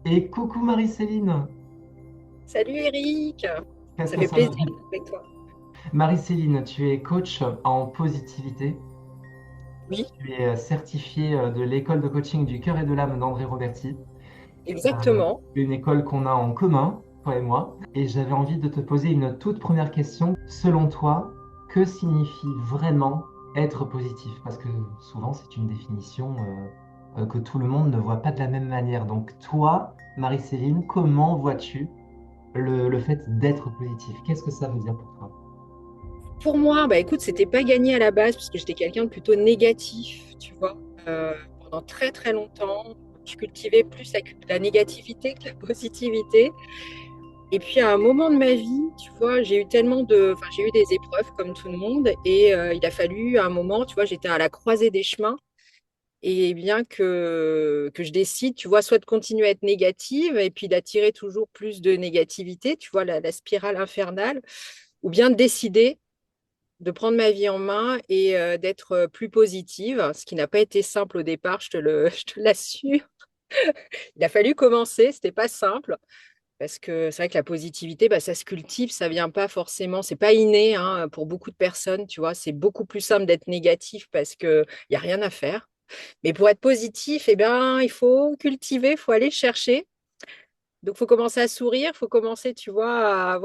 Et coucou Marie-Céline, Salut Eric, qu'est-ce ça que fait ça me plaisir dit? d'être avec toi. Marie-Céline, tu es coach en positivité. Oui, Tu es certifiée de l'école de coaching du cœur et de l'âme d'André Roberti, exactement. une école qu'on a en commun, toi et moi. Et j'avais envie de te poser une toute première question. Selon toi, que signifie vraiment être positif? Parce que souvent, c'est une définition que tout le monde ne voit pas de la même manière. Donc toi, Marie-Céline, comment vois-tu le fait d'être positif? Qu'est-ce que ça veut dire pour toi? Pour moi, bah écoute, c'était pas gagné à la base parce que j'étais quelqu'un de plutôt négatif, tu vois. Pendant très très longtemps, je cultivais plus la négativité que la positivité. Et puis à un moment de ma vie, tu vois, j'ai eu des épreuves comme tout le monde et il a fallu à un moment, tu vois, j'étais à la croisée des chemins. Et bien que je décide, tu vois, soit de continuer à être négative et puis d'attirer toujours plus de négativité, tu vois, la spirale infernale, ou bien de décider de prendre ma vie en main et d'être plus positive, ce qui n'a pas été simple au départ, je te l'assure. Il a fallu commencer, c'était pas simple. Parce que c'est vrai que la positivité, bah, ça se cultive, ça vient pas forcément, c'est pas inné hein, pour beaucoup de personnes, tu vois. C'est beaucoup plus simple d'être négatif parce qu'il n'y a rien à faire. Mais pour être positif, eh bien, il faut cultiver, il faut aller chercher. Donc, il faut commencer à sourire, il faut commencer, tu vois,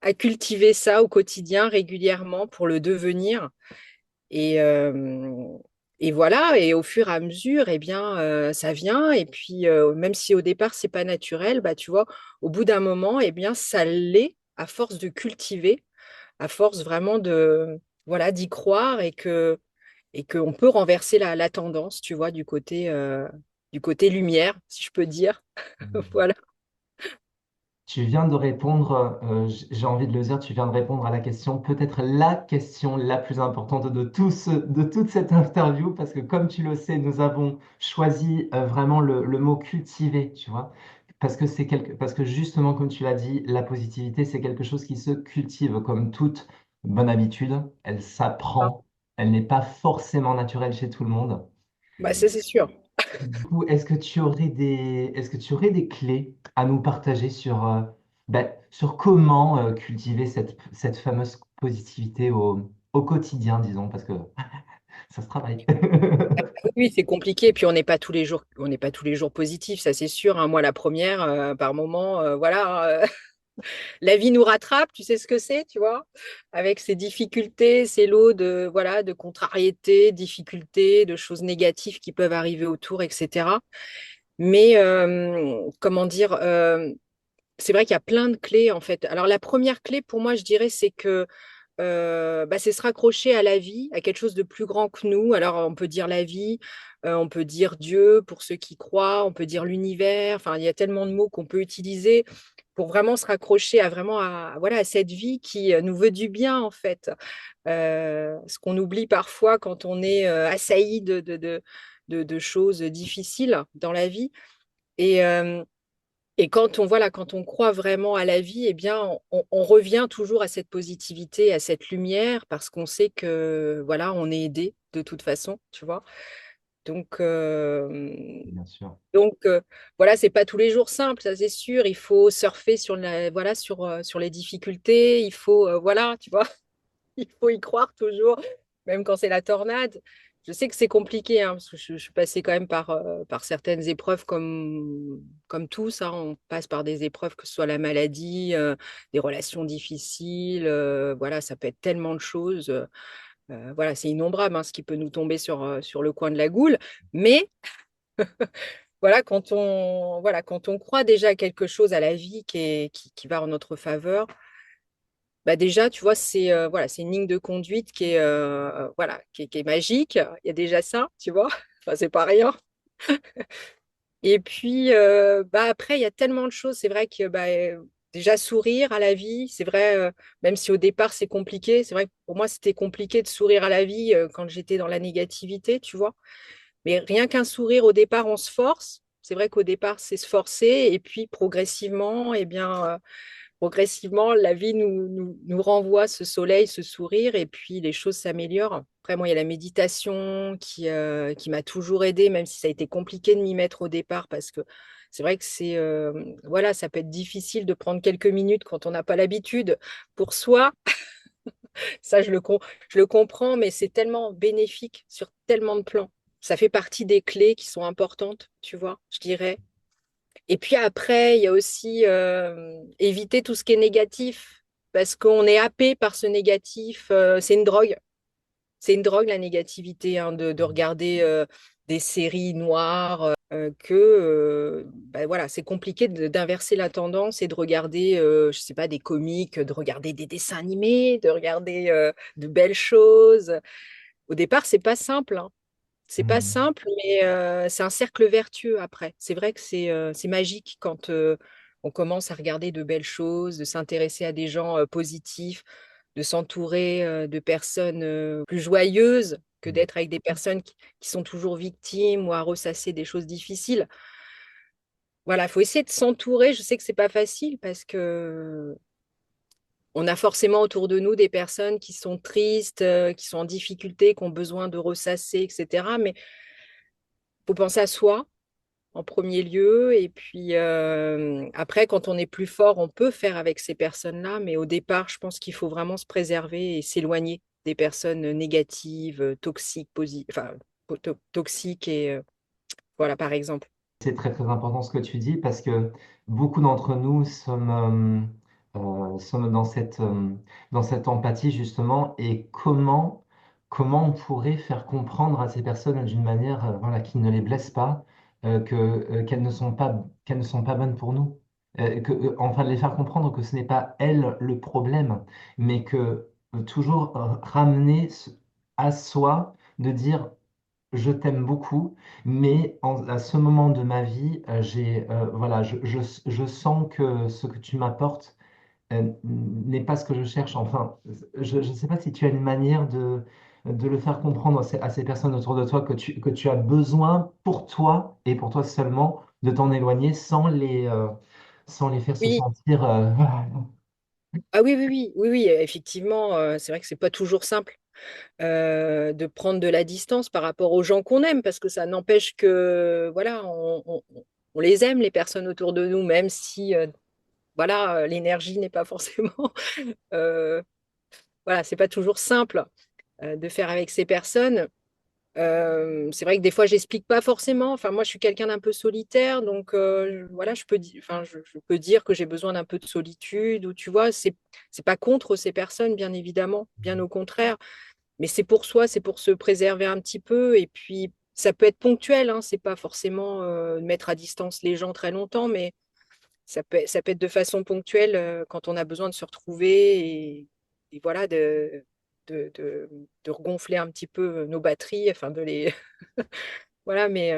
à cultiver ça au quotidien, régulièrement, pour le devenir. Et, euh, et voilà, et au fur et à mesure, eh bien, ça vient. Et puis, même si au départ, c'est pas naturel, bah, tu vois, au bout d'un moment, eh bien, ça l'est à force de cultiver, à force vraiment voilà, d'y croire et qu'on peut renverser la tendance, tu vois, du côté lumière, si je peux dire. Voilà. Tu viens de répondre, j'ai envie de le dire, tu viens de répondre à la question, peut-être la question la plus importante de toute cette interview, parce que comme tu le sais, nous avons choisi vraiment le mot cultiver, tu vois, parce que justement, comme tu l'as dit, la positivité, c'est quelque chose qui se cultive, comme toute bonne habitude, elle s'apprend, elle n'est pas forcément naturelle chez tout le monde. Bah, ça, c'est sûr. Du coup, est-ce que tu aurais des clés à nous partager sur, sur comment cultiver cette fameuse positivité au quotidien, disons, parce que ça se travaille. Oui, c'est compliqué. Puis on n'est pas tous les jours positif, ça c'est sûr, hein. Moi, la première, par moment, voilà, la vie nous rattrape, tu sais ce que c'est, tu vois, avec ses difficultés, ses lots de, voilà, de contrariétés, difficultés, de choses négatives qui peuvent arriver autour, etc. Mais comment dire, c'est vrai qu'il y a plein de clés en fait. Alors la première clé pour moi, je dirais, c'est que bah, c'est se raccrocher à la vie, à quelque chose de plus grand que nous. Alors on peut dire la vie, on peut dire Dieu pour ceux qui croient, on peut dire l'univers. Enfin, il y a tellement de mots qu'on peut utiliser pour vraiment se raccrocher à vraiment voilà à cette vie qui nous veut du bien en fait. Ce qu'on oublie parfois quand on est assailli de choses difficiles dans la vie. Et, euh, et quand on croit vraiment à la vie, eh bien, on revient toujours à cette positivité, à cette lumière, parce qu'on sait que, voilà, on est aidé de toute façon, tu vois. Donc, Bien sûr. voilà, c'est pas tous les jours simple, ça c'est sûr. Il faut surfer voilà, sur les difficultés. Il faut, voilà, tu vois, il faut y croire toujours, même quand c'est la tornade. Je sais que c'est compliqué, hein, parce que je suis passée quand même par certaines épreuves comme tous, hein. On passe par des épreuves, que ce soit la maladie, des relations difficiles, voilà, ça peut être tellement de choses. Voilà, c'est innombrable hein, ce qui peut nous tomber sur le coin de la goule. Mais voilà, quand on croit déjà à quelque chose, à la vie qui va en notre faveur, bah déjà, tu vois, c'est voilà, c'est une ligne de conduite qui est, voilà, qui est magique. Il y a déjà ça, tu vois. Enfin, c'est pas rien. Et puis, bah, après, il y a tellement de choses. C'est vrai que bah, déjà, sourire à la vie, c'est vrai, même si au départ, c'est compliqué. C'est vrai que pour moi, c'était compliqué de sourire à la vie quand j'étais dans la négativité, tu vois. Mais rien qu'un sourire, au départ, on se force. C'est vrai qu'au départ, c'est se forcer. Et puis, progressivement, eh bien, progressivement, la vie nous renvoie ce soleil, ce sourire, et puis les choses s'améliorent. Après, moi, il y a la méditation qui m'a toujours aidée, même si ça a été compliqué de m'y mettre au départ, parce que c'est vrai que voilà, ça peut être difficile de prendre quelques minutes quand on n'a pas l'habitude pour soi. Ça, je le comprends, mais c'est tellement bénéfique sur tellement de plans. Ça fait partie des clés qui sont importantes, tu vois, je dirais. Et puis après, il y a aussi éviter tout ce qui est négatif, parce qu'on est happé par ce négatif. C'est une drogue. C'est une drogue, la négativité, hein, de regarder des séries noires, ben voilà, c'est compliqué d'inverser la tendance et de regarder, je sais pas, des comiques, de regarder des dessins animés, de regarder de belles choses. Au départ, c'est pas simple, hein. C'est pas Hmm. simple, mais c'est un cercle vertueux après. C'est vrai que c'est magique quand on commence à regarder de belles choses, de s'intéresser à des gens positifs, de s'entourer de personnes plus joyeuses que d'être avec des personnes qui sont toujours victimes ou à ressasser des choses difficiles. Voilà, il faut essayer de s'entourer. Je sais que c'est pas facile parce que on a forcément autour de nous des personnes qui sont tristes, qui sont en difficulté, qui ont besoin de ressasser, etc. Mais faut penser à soi en premier lieu. Et puis après, quand on est plus fort, on peut faire avec ces personnes-là. Mais au départ, je pense qu'il faut vraiment se préserver et s'éloigner des personnes négatives, toxiques, enfin, toxiques et voilà, par exemple. C'est très très important ce que tu dis parce que beaucoup d'entre nous sommes dans cette empathie justement et comment on pourrait faire comprendre à ces personnes d'une manière voilà, qui ne les blesse pas qu'elles ne sont pas bonnes pour nous. Enfin de les faire comprendre que ce n'est pas elles le problème mais que toujours ramener à soi de dire je t'aime beaucoup, mais à ce moment de ma vie, voilà, je sens que ce que tu m'apportes n'est pas ce que je cherche. Enfin, je ne sais pas si tu as une manière de le faire comprendre à ces personnes autour de toi que tu as besoin pour toi et pour toi seulement de t'en éloigner sans les faire se Oui, sentir. ah oui, oui, oui, oui, oui, effectivement, c'est vrai que c'est pas toujours simple de prendre de la distance par rapport aux gens qu'on aime, parce que ça n'empêche que, voilà, on les aime, les personnes autour de nous, même si, voilà, l'énergie n'est pas forcément, euh, voilà, c'est pas toujours simple de faire avec ces personnes. C'est vrai que des fois, j'explique pas forcément. Enfin, moi, je suis quelqu'un d'un peu solitaire, donc voilà, enfin, je peux dire que j'ai besoin d'un peu de solitude. Ou tu vois, c'est pas contre ces personnes, bien évidemment, bien au contraire. Mais c'est pour soi, c'est pour se préserver un petit peu. Et puis, ça peut être ponctuel, hein, c'est pas forcément mettre à distance les gens très longtemps, mais ça peut être de façon ponctuelle quand on a besoin de se retrouver et voilà, de regonfler un petit peu nos batteries, enfin de les. Voilà, mais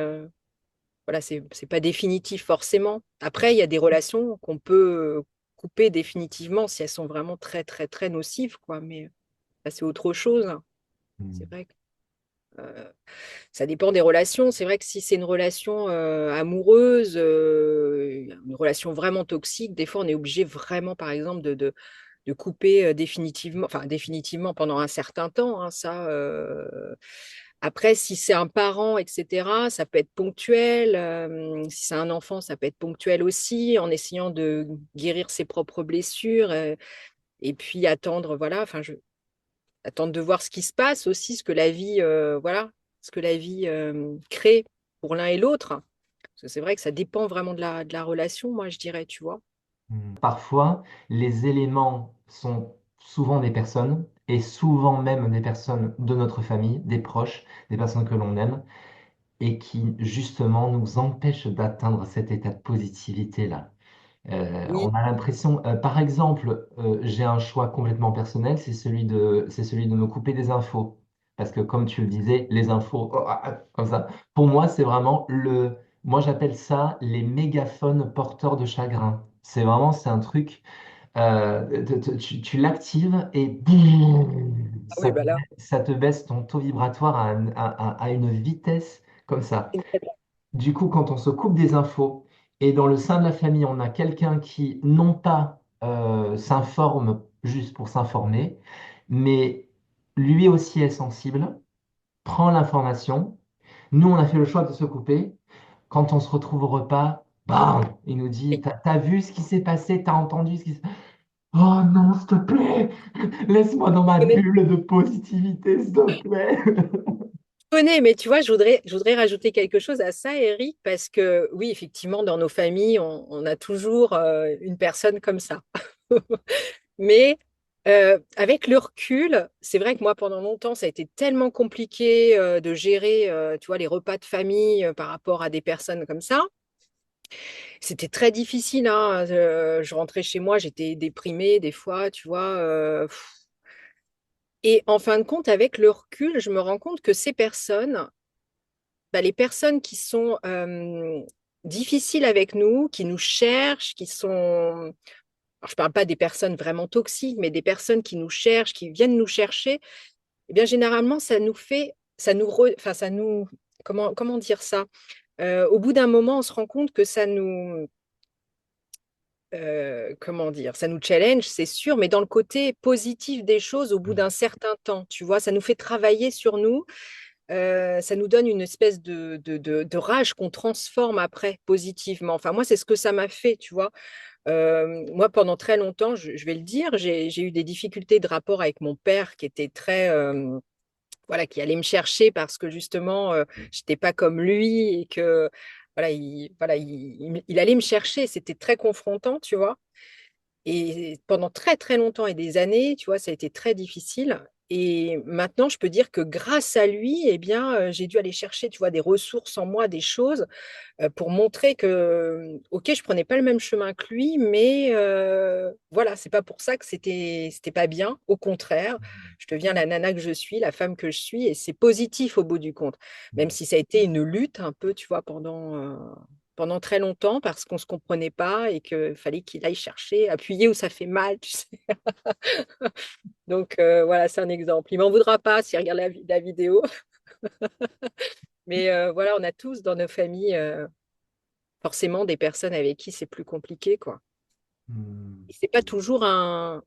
voilà, c'est pas définitif forcément. Après, il y a des relations qu'on peut couper définitivement si elles sont vraiment très, très, très nocives, quoi. Mais ça, c'est autre chose, hein. C'est vrai que ça dépend des relations. C'est vrai que si c'est une relation amoureuse, une relation vraiment toxique, des fois, on est obligé vraiment, par exemple, de couper définitivement, enfin définitivement pendant un certain temps, hein, ça. Après, si c'est un parent, etc., ça peut être ponctuel. Si c'est un enfant, ça peut être ponctuel aussi, en essayant de guérir ses propres blessures et puis attendre, voilà, enfin, attendre de voir ce qui se passe aussi, ce que la vie, voilà, ce que la vie crée pour l'un et l'autre. Parce que c'est vrai que ça dépend vraiment de la relation, moi, je dirais, tu vois. Parfois, les éléments sont souvent des personnes, et souvent même des personnes de notre famille, des proches, des personnes que l'on aime, et qui justement nous empêchent d'atteindre cet état de positivité-là. On Oui, a l'impression, par exemple, j'ai un choix complètement personnel, c'est celui de me couper des infos. Parce que comme tu le disais, les infos, comme ça, pour moi, c'est vraiment moi j'appelle ça les mégaphones porteurs de chagrin. C'est un truc, tu l'actives et boum, ah oui, bah là, ça te baisse ton taux vibratoire à une vitesse comme ça. Du coup, quand on se coupe des infos et dans le sein de la famille, on a quelqu'un qui, non pas s'informe juste pour s'informer, mais lui aussi est sensible, prend l'information. Nous, on a fait le choix de se couper. Quand on se retrouve au repas, bam, il nous dit, Oui. t'as vu ce qui s'est passé, t'as entendu ce qui s'est... Oh non, s'il te plaît, laisse-moi dans ma Je connais, bulle de positivité, s'il te plaît. je connais, mais tu vois, je voudrais rajouter quelque chose à ça, Eric, parce que oui, effectivement, dans nos familles, on a toujours une personne comme ça. Mais avec le recul, c'est vrai que moi, pendant longtemps, ça a été tellement compliqué de gérer, tu vois, les repas de famille par rapport à des personnes comme ça. C'était très difficile, hein. Je rentrais chez moi, j'étais déprimée des fois, tu vois. Et en fin de compte, avec le recul, je me rends compte que ces personnes, bah, les personnes qui sont difficiles avec nous, qui nous cherchent, qui sont... Alors, je ne parle pas des personnes vraiment toxiques, mais des personnes qui nous cherchent, qui viennent nous chercher, eh bien, généralement, ça nous fait... Enfin, ça nous... comment dire ça? Au bout d'un moment, on se rend compte que ça nous comment dire, ça nous challenge, c'est sûr, mais dans le côté positif des choses au bout d'un certain temps, tu vois, ça nous fait travailler sur nous, ça nous donne une espèce de rage qu'on transforme après positivement. Enfin, moi, c'est ce que ça m'a fait, tu vois. Moi, pendant très longtemps, je vais le dire, j'ai eu des difficultés de rapport avec mon père qui était très... voilà, qui allait me chercher parce que justement, j'étais pas comme lui et que voilà, il allait me chercher. C'était très confrontant, tu vois. Et pendant très très longtemps et des années, tu vois, ça a été très difficile. Et maintenant, je peux dire que grâce à lui, eh bien, j'ai dû aller chercher, tu vois, des ressources en moi, des choses pour montrer que, ok, je prenais pas le même chemin que lui, mais voilà, c'est pas pour ça que c'était pas bien. Au contraire, je deviens la nana que je suis, la femme que je suis, et c'est positif au bout du compte. Même si ça a été une lutte un peu, tu vois, pendant très longtemps parce qu'on se comprenait pas et qu'il fallait qu'il aille chercher, appuyer où ça fait mal, tu sais. Donc voilà, c'est un exemple. Il m'en voudra pas s'il regarde la vidéo, mais voilà, on a tous dans nos familles forcément des personnes avec qui c'est plus compliqué, quoi. Hmm. Et c'est pas toujours un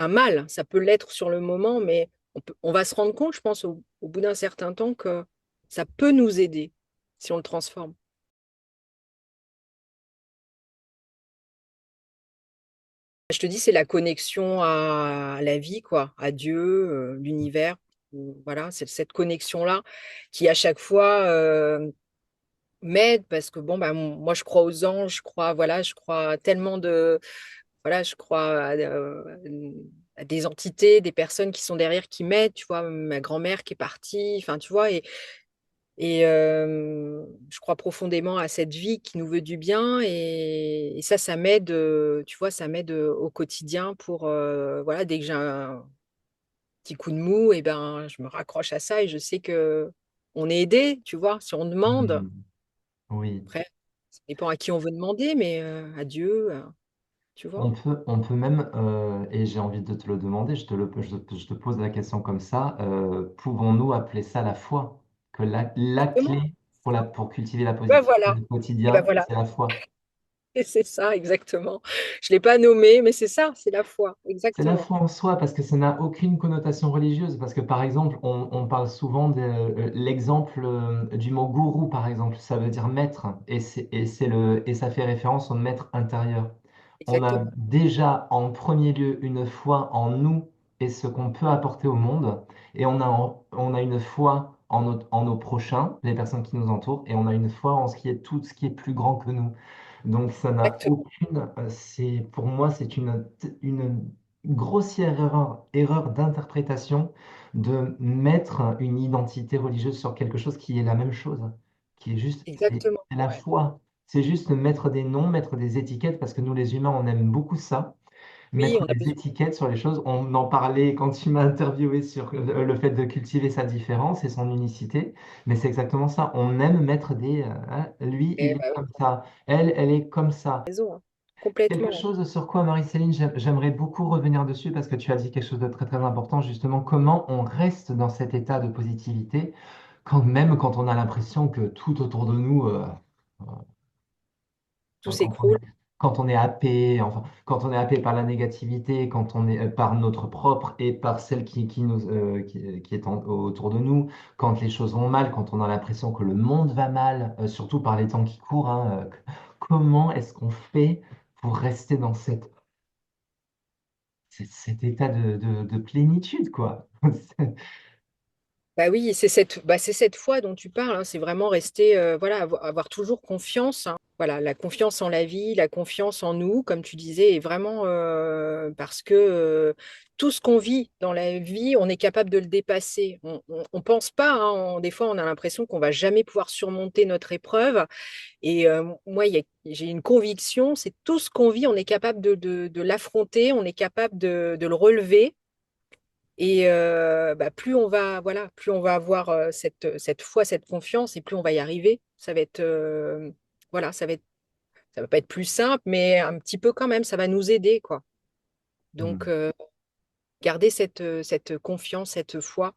mal, ça peut l'être sur le moment, mais on va se rendre compte, je pense, au bout d'un certain temps, que ça peut nous aider si on le transforme. Je te dis, c'est la connexion à la vie, quoi, à Dieu, l'univers. Voilà, c'est cette connexion-là qui, à chaque fois, m'aide parce que, bon, bah, moi, je crois aux anges, je crois, voilà, je crois à tellement de, voilà, je crois à des entités, des personnes qui sont derrière, qui m'aident, tu vois, ma grand-mère qui est partie, enfin, tu vois, et je crois profondément à cette vie qui nous veut du bien, et ça m'aide, tu vois, ça m'aide au quotidien pour, voilà, dès que j'ai un petit coup de mou, et ben, je me raccroche à ça et je sais que on est aidé, tu vois, si on demande. Hmm. Oui. Après, ça dépend à qui on veut demander, mais à Dieu, tu vois. On peut même, et j'ai envie de te le demander, je te pose la question comme ça, pouvons-nous appeler ça la foi? Que la Exactement. clé pour cultiver la Ben positivité voilà. au Et ben quotidien, voilà. c'est la foi. Et c'est ça, exactement. Je ne l'ai pas nommé, mais c'est ça, c'est la foi. C'est la Exactement. foi en soi parce que ça n'a aucune connotation religieuse. Parce que par exemple, on parle souvent de l'exemple du mot gourou, par exemple. Ça veut dire maître et ça fait référence au maître intérieur. On a Exactement. déjà en premier lieu une foi en nous et ce qu'on peut apporter au monde. Et on a une foi en nos prochains, les personnes qui nous entourent. Et on a une foi en ce qui est tout ce qui est plus grand que nous. Donc ça n'a Exactement. aucune, pour moi, c'est une grossière erreur d'interprétation de mettre une identité religieuse sur quelque chose qui est la même chose, qui est juste, Exactement. c'est la foi. C'est juste mettre des noms, mettre des étiquettes, parce que nous, les humains, on aime beaucoup ça, Oui, mettre on a des besoin. étiquettes sur les choses. On en parlait quand tu m'as interviewé sur le fait de cultiver sa différence et son unicité, mais c'est exactement ça. On aime mettre des, hein, lui, il Eh est ben oui, comme ça, elle est comme ça. raison, hein. Quelque Complètement. chose sur quoi, Marie-Céline, j'aimerais beaucoup revenir dessus parce que tu as dit quelque chose de très très important, justement, comment on reste dans cet état de positivité quand même quand on a l'impression que tout autour de nous, Tout quand on est, s'écroule. quand on est happé, enfin, quand on est happé par la négativité, quand on est par notre propre et par celle qui est autour de nous, quand les choses vont mal, quand on a l'impression que le monde va mal, surtout par les temps qui courent, hein, comment est-ce qu'on fait pour rester dans cet état de plénitude, quoi? Bah oui, c'est cette foi dont tu parles, hein, c'est vraiment rester, voilà, avoir toujours confiance, hein. Voilà, la confiance en la vie, la confiance en nous, comme tu disais, est vraiment parce que tout ce qu'on vit dans la vie, on est capable de le dépasser. On pense pas, hein, des fois, on a l'impression qu'on va jamais pouvoir surmonter notre épreuve. Et moi, j'ai une conviction, c'est tout ce qu'on vit, on est capable de l'affronter, on est capable de le relever. Et bah, plus on va avoir cette foi, cette confiance, et plus on va y arriver. Ça va être, voilà, ça va pas être plus simple, mais un petit peu quand même, ça va nous aider, quoi. Donc, Hmm, garder cette confiance, cette foi,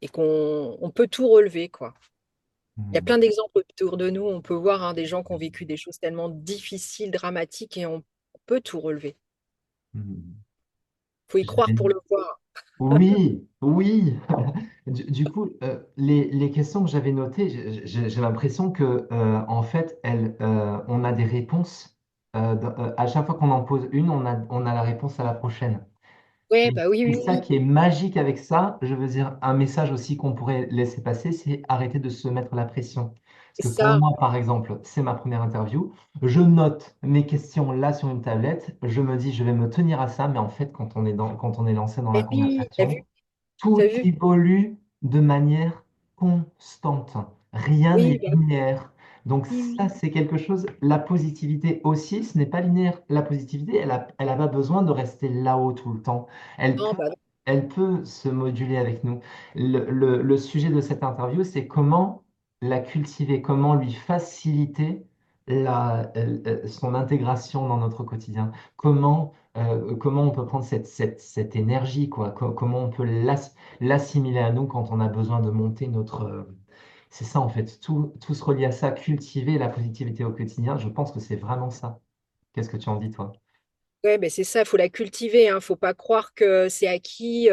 et on peut tout relever, quoi. Il y a hmm, plein d'exemples autour de nous. On peut voir, hein, des gens qui ont vécu des choses tellement difficiles, dramatiques, et on peut tout relever. hmm. Faut y croire J'avais- pour le voir. Oui, oui. Du coup, les questions que j'avais notées, j'ai l'impression que en fait, on a des réponses. À chaque fois qu'on en pose une, on a la réponse à la prochaine. Ouais, Et bah oui, c'est oui, ça oui. qui est magique avec ça. Je veux dire, un message aussi qu'on pourrait laisser passer, c'est arrêter de se mettre la pression. Parce C'est que pour ça. moi, par exemple, c'est ma première interview. Je note mes questions là sur une tablette. Je me dis, je vais me tenir à ça. Mais en fait, quand on est lancé dans la Et oui, t'as vu, conversation, tout t'as vu. évolue de manière constante. Rien Oui, n'est bah linéaire. Donc oui, ça, oui. c'est quelque chose. La positivité aussi, ce n'est pas linéaire. La positivité, elle a pas besoin de rester là-haut tout le temps. Elle Non, peut, bah non. elle peut se moduler avec nous. Le sujet de cette interview, c'est comment la cultiver, comment lui faciliter son intégration dans notre quotidien. Comment on peut prendre cette énergie, quoi. Comment on peut l'assimiler à nous quand on a besoin de monter c'est ça, en fait. Tout se relie à ça. Cultiver la positivité au quotidien, je pense que c'est vraiment ça. Qu'est-ce que tu en dis, toi? Ouais, ben c'est ça, il faut la cultiver, hein. Faut pas croire que c'est acquis.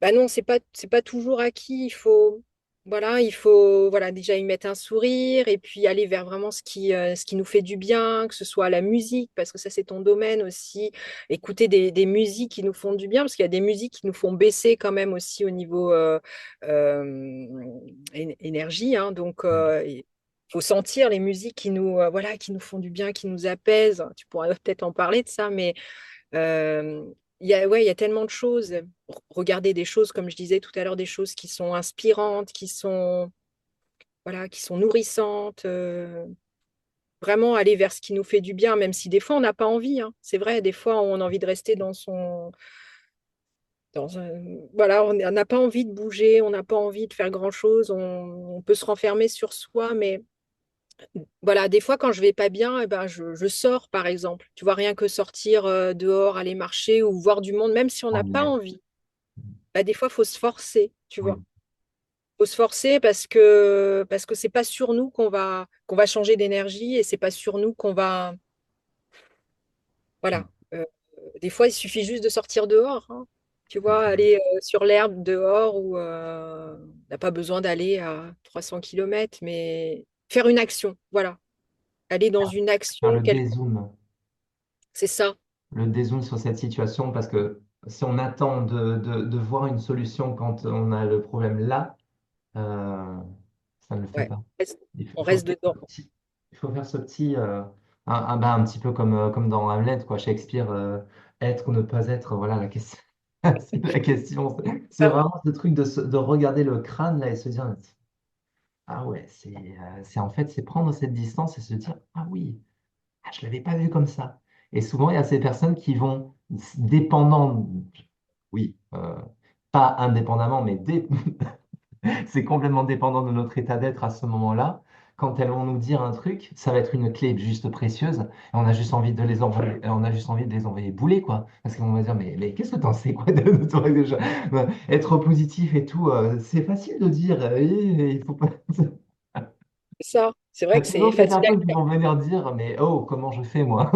Bah non, c'est pas toujours acquis. Il faut, voilà, déjà y mettre un sourire et puis aller vers vraiment ce qui nous fait du bien, que ce soit la musique, parce que ça, c'est ton domaine aussi. Écouter des musiques qui nous font du bien, parce qu'il y a des musiques qui nous font baisser quand même aussi au niveau énergie, hein. Donc, il faut sentir les musiques voilà, qui nous font du bien, qui nous apaisent. Tu pourrais peut-être en parler de ça, mais euh, ouais, il y a tellement de choses. Regarder des choses, comme je disais tout à l'heure, des choses qui sont inspirantes, voilà, qui sont nourrissantes. Vraiment aller vers ce qui nous fait du bien, même si des fois on n'a pas envie, hein. C'est vrai, des fois on a envie de rester voilà, on n'a pas envie de bouger, on n'a pas envie de faire grand-chose. On peut se renfermer sur soi, mais voilà, des fois, quand je vais pas bien, eh ben, je sors, par exemple. Tu vois, rien que sortir dehors, aller marcher ou voir du monde, même si on Ah n'a pas ouais. envie. Bah, des fois, il faut se forcer, tu vois. Oui. Faut se forcer parce que c'est pas sur nous qu'on va changer d'énergie et c'est pas sur nous qu'on va. Voilà. Des fois, il suffit juste de sortir dehors, hein. Tu C'est vois, ça. aller sur l'herbe dehors ou on n'a pas besoin d'aller à 300 kilomètres, mais faire une action. Voilà. Aller dans une action Faire quelconque. C'est ça. le dézoom sur cette situation, parce que si on attend de voir une solution quand on a le problème là, euh, ça ne le fait Ouais. pas. On Il faut reste faire dedans. il faut faire ce petit, un petit peu comme dans Hamlet, quoi, Shakespeare, être ou ne pas être, voilà la question. C'est la question. C'est Ah, vraiment ce truc de regarder le crâne là et se dire, ah ouais, c'est en fait, c'est prendre cette distance et se dire, ah oui, ah, je l'avais pas vu comme ça. Et souvent, il y a ces personnes qui vont, dépendant, oui, pas indépendamment, mais c'est complètement dépendant de notre état d'être à ce moment-là. Quand elles vont nous dire un truc, ça va être une clé juste précieuse. Et on a juste envie de les envoyer, on a juste envie de les envoyer bouler, quoi. Parce qu'on va dire, mais qu'est-ce que t'en sais, quoi, de toi déjà? Être positif et tout, c'est facile de dire, il faut pas. C'est ça. C'est Il y vrai a que c'est toujours ces facile à personnes qui faire. vont venir dire, mais oh, comment je fais moi?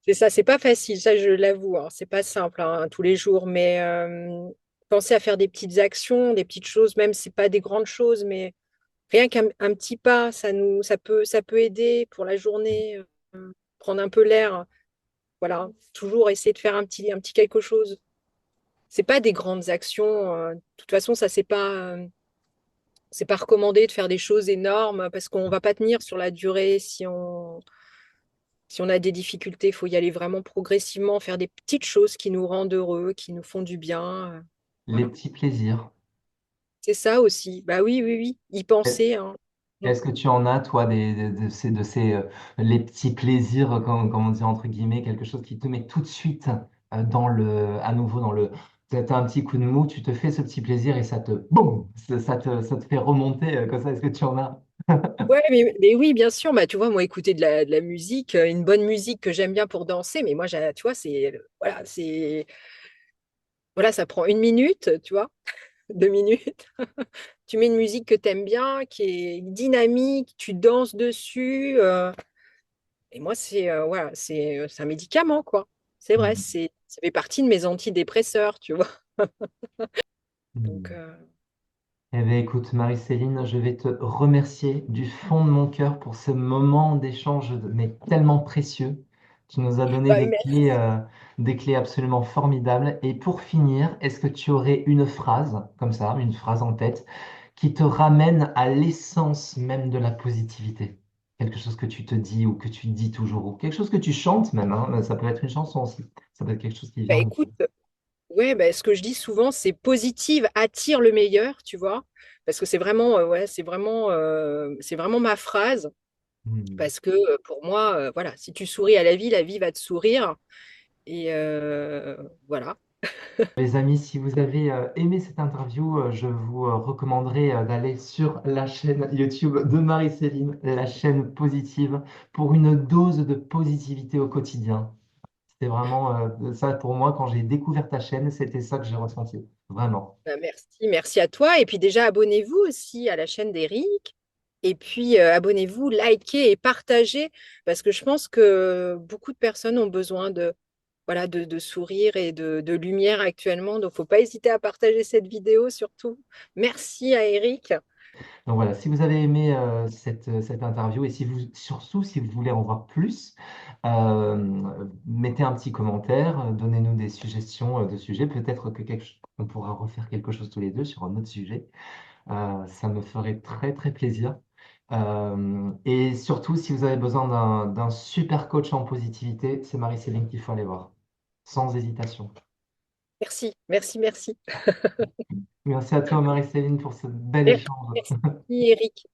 C'est ça, c'est pas facile, ça je l'avoue, hein. C'est pas simple hein, tous les jours, mais penser à faire des petites actions, des petites choses, même si c'est pas des grandes choses, mais rien qu'un petit pas, ça peut aider pour la journée, prendre un peu l'air. Voilà, toujours essayer de faire un petit quelque chose. C'est pas des grandes actions. De toute façon, ça c'est pas recommandé de faire des choses énormes parce qu'on va pas tenir sur la durée si on a des difficultés. Il faut y aller vraiment progressivement, faire des petites choses qui nous rendent heureux, qui nous font du bien. Les Voilà. petits plaisirs. C'est ça aussi. Bah oui, oui, oui. Y penser, hein. Mm. Est-ce que tu en as, toi, de ces les petits plaisirs, comme on dit entre guillemets, quelque chose qui te met tout de suite à nouveau dans le, t'as un petit coup de mou, tu te fais ce petit plaisir et ça te, boum, ça te fait remonter comme ça. Est-ce que tu en as? Ouais, mais oui, bien sûr. Bah, tu vois, moi, écouter de la musique, une bonne musique que j'aime bien pour danser, mais moi, tu vois, voilà, ça prend 1 minute, tu vois, 2 minutes. Tu mets une musique que tu aimes bien, qui est dynamique, tu danses dessus. Et moi, voilà, c'est un médicament, quoi. C'est vrai, Mhm. ça fait partie de mes antidépresseurs, tu vois. Donc, Mhm. Eh bien, écoute, Marie-Céline, je vais te remercier du fond de mon cœur pour ce moment d'échange, mais tellement précieux. Tu nous as donné bah, merci. des clés absolument formidables. Et pour finir, est-ce que tu aurais une phrase, comme ça, une phrase en tête, qui te ramène à l'essence même de la positivité? Quelque chose que tu te dis ou que tu dis toujours, ou quelque chose que tu chantes même, hein. Ça peut être une chanson aussi. Ça peut être quelque chose qui Bah, vient. écoute, ouais, bah, ce que je dis souvent, c'est positive attire le meilleur, tu vois. Parce que c'est vraiment, ouais, c'est vraiment ma phrase. Hmm. Parce que pour moi, voilà, si tu souris à la vie va te sourire. Et voilà. Les amis, si vous avez aimé cette interview, je vous recommanderais d'aller sur la chaîne YouTube de Marie-Céline, la chaîne positive, pour une dose de positivité au quotidien. C'était vraiment ça pour moi, quand j'ai découvert ta chaîne, c'était ça que j'ai ressenti. Vraiment. Bah, merci, merci à toi. Et puis déjà, abonnez-vous aussi à la chaîne d'Eric. Et puis, abonnez-vous, likez et partagez, parce que je pense que beaucoup de personnes ont besoin voilà, de sourire et de lumière actuellement. Donc, faut pas hésiter à partager cette vidéo surtout. Merci à Eric. Donc voilà, si vous avez aimé cette interview et si vous, surtout si vous voulez en voir plus, mettez un petit commentaire, donnez-nous des suggestions de sujets. Peut-être on pourra refaire quelque chose tous les deux sur un autre sujet. Ça me ferait très très plaisir. Et surtout, si vous avez besoin d'un super coach en positivité, c'est Marie-Céline qu'il faut aller voir, sans hésitation. Merci, merci, merci. Merci à toi, Marie-Céline, pour ce bel Merci, échange. merci Eric.